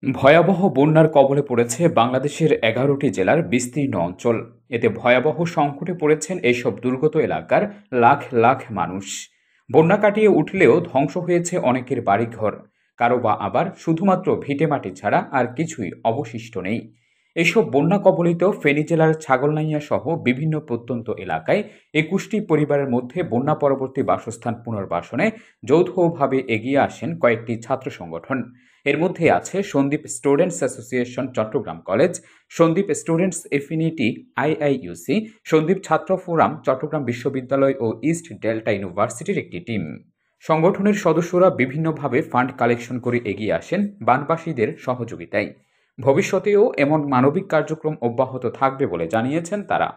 ভয়াবহ বন্যার কবলে পড়েছে বাংলাদেশের ১১টি জেলার বিস্তীর্ণ অঞ্চল। এতে ভয়াবহ সংকটে পড়েছেন এইসব দুর্গত এলাকার লাখ লাখ মানুষ। বন্যা কাটিয়ে উঠলেও ধ্বংস হয়েছে অনেকের বাড়িঘর, কারো বা আবার শুধুমাত্র ভিটেমাটি ছাড়া আর কিছুই অবশিষ্ট নেই। এসব বন্যা কবলিত ফেনী জেলার ছাগলনাইয়া সহ বিভিন্ন প্রত্যন্ত এলাকায় ২১টি পরিবারের মধ্যে বন্যা পরবর্তী বাসস্থান পুনর্বাসনে যৌথভাবে এগিয়ে আসেন কয়েকটি ছাত্র সংগঠন। এর মধ্যে আছে Sandwip students association Chittagong college, Sandwip students affinity IIUC, Sandwip ছাত্র ফোরাম চট্টগ্রাম বিশ্ববিদ্যালয় ও ইস্ট ডেল্টা ইউনিভার্সিটির একটি টিম। সংগঠনের সদস্যরা বিভিন্নভাবে ফান্ড কালেকশন করে এগিয়ে আসেন বানবাসীদের সহযোগিতায়। ভবিষ্যতেও এমন মানবিক কার্যক্রম অব্যাহত থাকবে বলে জানিয়েছেন তারা।